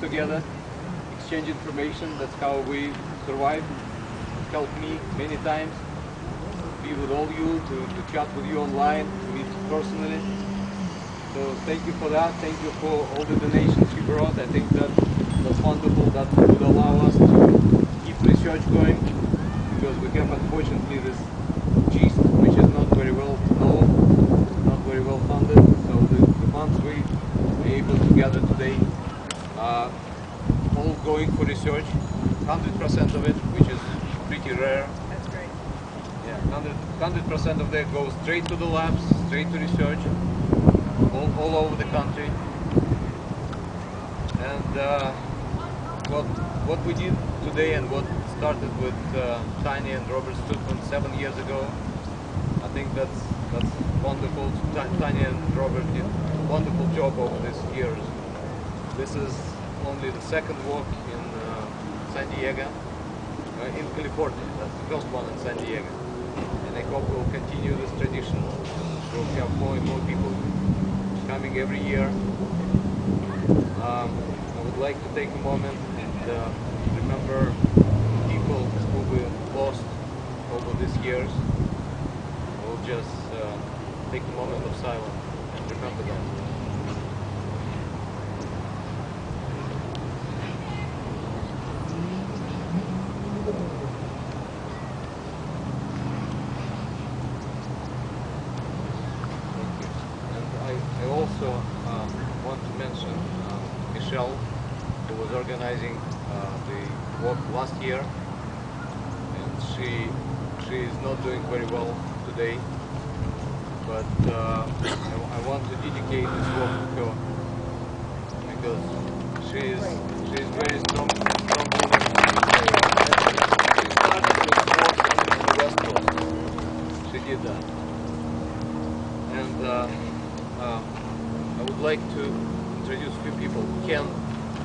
together, exchange information. That's how we survive. It helped me many times to be with all you, to chat with you online, to meet personally. So thank you for that. Thank you for all the donations you brought. I think that's wonderful. That would allow us to keep research going, because we have unfortunately this GIST, which is not very well known, not very well funded. So the funds we are able to gather today are all going for research. 100% of it, which is pretty rare. That's great. Yeah, 100% of that goes straight to the labs, straight to research, all over the country. And what we did today and what started with Tanya and Robert Stutman 7 years ago, I think that's wonderful. Tanya and Robert did a wonderful job over these years. This is only the second walk in San Diego, in California. That's the first one in San Diego. And I hope we'll continue this tradition. We'll have more and more people coming every year. I would like to take a moment and remember people who we lost over these years. We'll just take a moment of silence and remember them. I also want to mention Michelle, who was organizing the walk last year, and she is not doing very well today, but I want to dedicate this walk to her, because she is very strong woman. She started with walk on the West Coast. She did that, and I would like to introduce a few people. Ken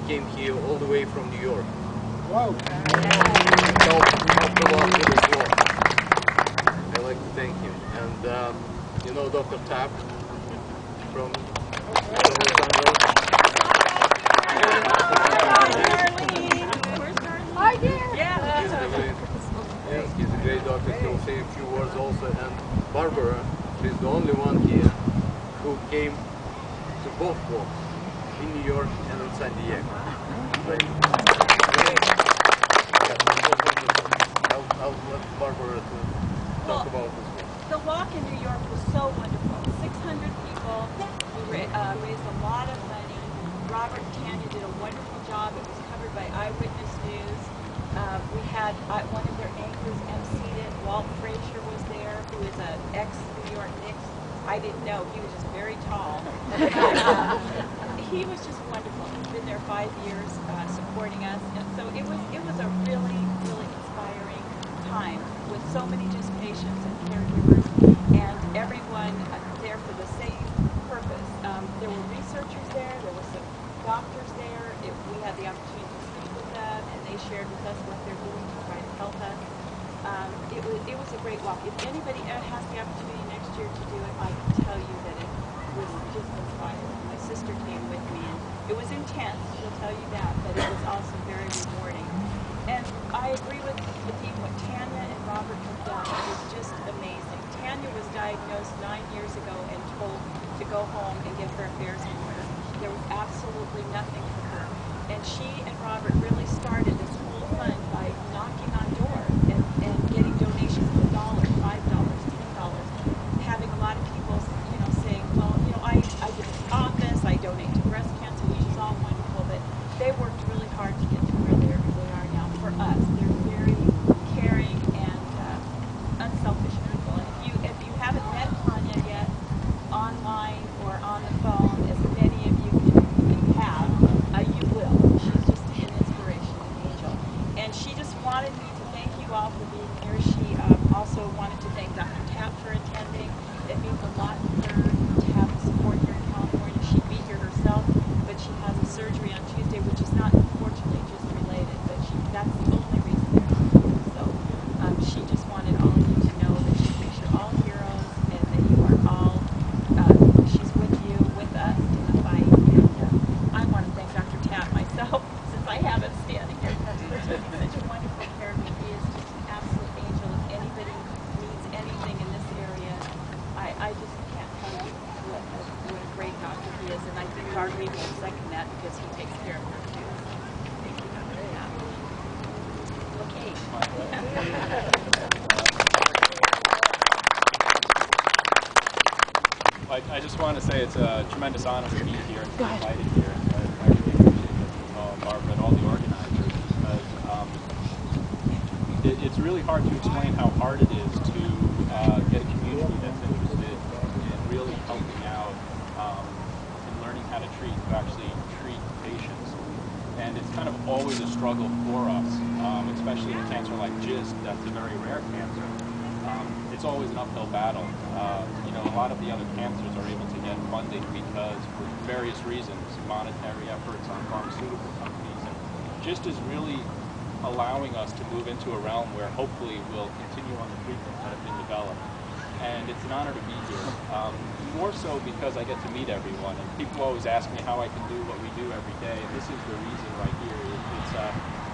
came here all the way from New York. Wow! Helped a lot with his work. I'd like to thank him. And you know Dr. Tapp from Los Angeles? Hi, dear. Yes, he's a great doctor. He'll say a few words also. And Barbara, she's the only one here who came to both walks, in New York and in San Diego. Right. I'll let Barbara talk about this one. The walk in New York was so wonderful. 600 people. We raised a lot of money. Robert and Tanya did a wonderful job. It was covered by Eyewitness News. We had one of their anchors emceed it. Walt Frazier was there, who is an ex-New York Knicks. I didn't know. He was just very tall. He was just wonderful. He's been there 5 years supporting us. And so it was a really, really inspiring time with so many just patients and caregivers and everyone there for the same purpose. There were researchers there. There were some doctors there. We had the opportunity to speak with them, and they shared with us what they're doing to try to help us. It was a great walk. If anybody has the opportunity next year to do it, I can tell you that it was just inspiring. My sister came with me, and it was intense, she'll tell you that, but it was also very rewarding. And I agree with Dean, what Tanya and Robert have done is just amazing. Tanya was diagnosed 9 years ago and told to go home and get her affairs in order. There was absolutely nothing for her. And she and Robert really started this whole fund by knocking on doors and getting donations of $1, $5, $10, having a lot of people, saying, well, I did on this, I donate to breast cancer, which is all wonderful, but they worked really hard to get to where they are now for us. They're very caring and unselfish people. And if you haven't met Tanya yet, online or on the phone, as many of you have, you will. She's just an inspiration, an angel. And she just wanted me to thank you all for being here. She also wanted to thank Dr. Tapp for attending. It means a lot to her to have the support here in California. She'd be here herself, but she has a surgery on Tuesday, which is not unfortunately just related, but that's the only reason they're not here. So she just wanted all of you to know that she thinks you're all heroes and that you are all, she's with you, with us in the fight. And I want to thank Dr. Tapp myself. I just want to say it's a tremendous honor to be here and to be invited here. I really appreciate Barbara and all the organizers, because it's really hard to explain how hard it is to get a community that's interested in really helping out in learning how to actually treat patients. And it's kind of always a struggle for us, especially in a cancer like GIST, that's a very rare cancer. It's always an uphill battle. You know, a lot of the other cancers are able to get funding because, for various reasons, monetary efforts on pharmaceutical companies, and GIST is really allowing us to move into a realm where hopefully we'll continue on the treatments that have been developed. And it's an honor to be here, more so because I get to meet everyone, and people always ask me how I can do what we do every day, and this is the reason right here.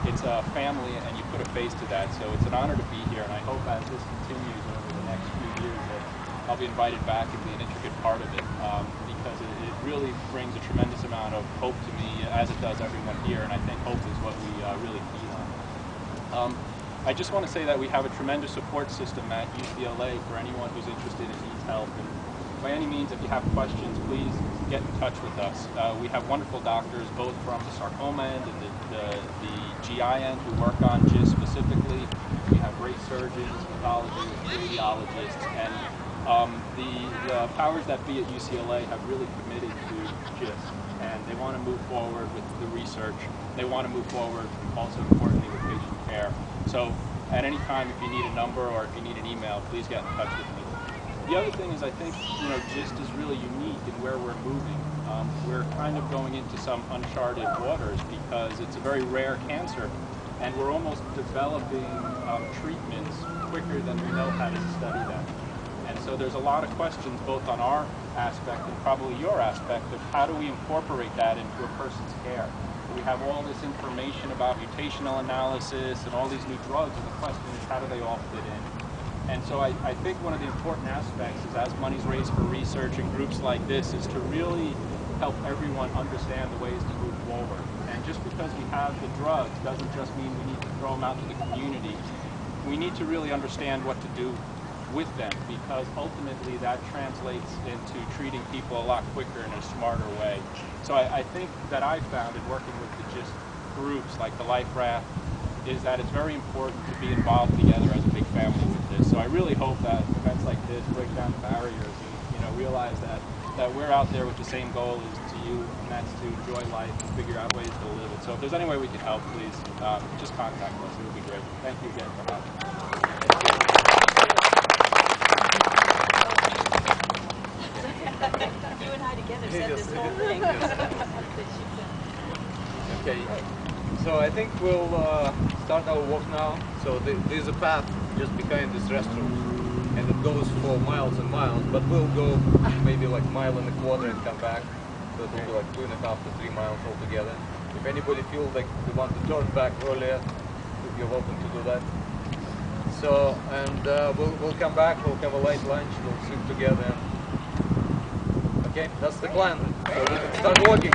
It's a family, and you put a face to that, so it's an honor to be here, and I hope as this continues over the next few years that I'll be invited back and be an intricate part of it, because it really brings a tremendous amount of hope to me, as it does everyone here, and I think hope is what we really feed on. I just want to say that we have a tremendous support system at UCLA for anyone who's interested and needs help. And by any means, if you have questions, please get in touch with us. We have wonderful doctors, both from the sarcoma end and the GI end, who work on GIST specifically. We have great surgeons, pathologists, physiologists, and the powers that be at UCLA have really committed to GIST, and they want to move forward with the research. They want to move forward, also importantly, with patient care. So at any time, if you need a number or if you need an email, please get in touch with me. The other thing is, I think, you know, GIST is really unique in where we're moving. We're kind of going into some uncharted waters because it's a very rare cancer, and we're almost developing treatments quicker than we know how to study them. And so there's a lot of questions both on our aspect and probably your aspect of how do we incorporate that into a person's care. We have all this information about mutational analysis and all these new drugs, and the question is, how do they all fit in? And so I think one of the important aspects is, as money's raised for research and groups like this, is to really help everyone understand the ways to move forward. And just because we have the drugs doesn't just mean we need to throw them out to the community. We need to really understand what to do with them, because ultimately that translates into treating people a lot quicker in a smarter way. So I think that I found in working with the GIST groups like the Life Raft is that it's very important to be involved together as a big family with this. So I really hope that events like this break down the barriers and, you know, realize that we're out there with the same goal as to you, and that's to enjoy life and figure out ways to live it. So if there's any way we can help, please just contact us. It would be great. Thank you again for having me. You and I together said this whole thing. Okay, so I think we'll start our walk now. So there's a path just behind this restroom, and it goes for miles and miles, but we'll go maybe like 1.25 miles and come back. So it will be like 2.5 to 3 miles altogether. If anybody feels like they want to turn back earlier, you're welcome to do that. So, and we'll come back, we'll have a light lunch, we'll sit together. Okay, that's the plan. So we can start walking.